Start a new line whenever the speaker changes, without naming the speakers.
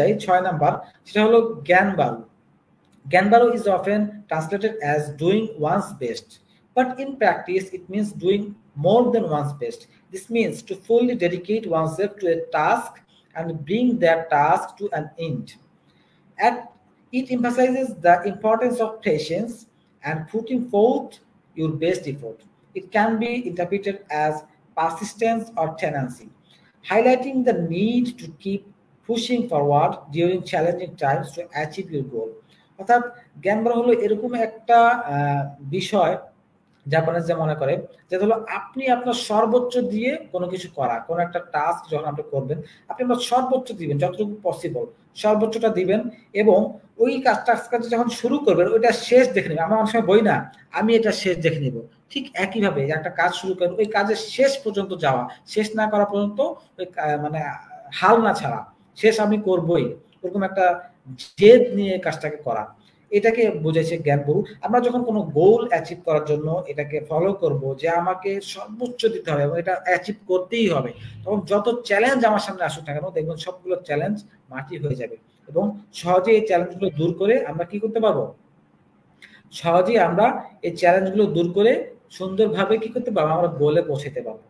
যাই 6 নাম্বার, সেটা হলো জ্ঞান বাড়ু। জ্ঞান বাড়ু is often translated as doing one's best, but in practice it means doing more than one's best. This means to fully dedicate oneself to a task and bring that task to an end. And it emphasizes the importance of patience and putting forth your best effort. It can be interpreted as persistence or tenacity, highlighting the need to keep pushing forward during challenging times to achieve your goal. অর্থাৎ জ্ঞানবার হলো এরকম একটা বিষয়, Japanese যে মনে করে যে হলো আপনি আপনার সর্বোচ্চ দিয়ে কোনো কিছু করা, কোনো একটা টাস্ক যখন আপনি করবেন, আপনি আপনার সর্বোচ্চ দিবেন, যতটুকু পসিবল সর্বোচ্চটা দিবেন, এবং ওই কাজটা যখন শুরু করবেন ওইটা শেষ দেখে নেবেন। আমরা অনেক সময় বই না, আমি এটা শেষ দেখে নিব। ঠিক একইভাবে একটা কাজ শুরু করেন, ওই কাজের শেষ পর্যন্ত যাওয়া, শেষ না করা পর্যন্ত ওই মানে হাল না ছাড়া, শেষ আমি করবই, ওরকম একটা জেদ নিয়ে কাজটাকে করা, এটাকে বোঝাইছে জ্ঞানবাবু। আমরা যখন কোনো গোল অ্যাচিভ করার জন্য এটাকে ফলো করব যে আমাকে সর্বোচ্চ দিতে হবে এবং এটা অ্যাচিভ করতেই হবে, তখন যত চ্যালেঞ্জ আমার সামনে আসুক না কেন, দেখবেন সবগুলো চ্যালেঞ্জ মাটি হয়ে যাবে এবং সহজে এই চ্যালেঞ্জগুলো দূর করে আমরা কি করতে পারবো, সহজেই আমরা এই চ্যালেঞ্জগুলো দূর করে সুন্দরভাবে কি করতে পারবো, আমরা গোলে পৌঁছাতে পারবো।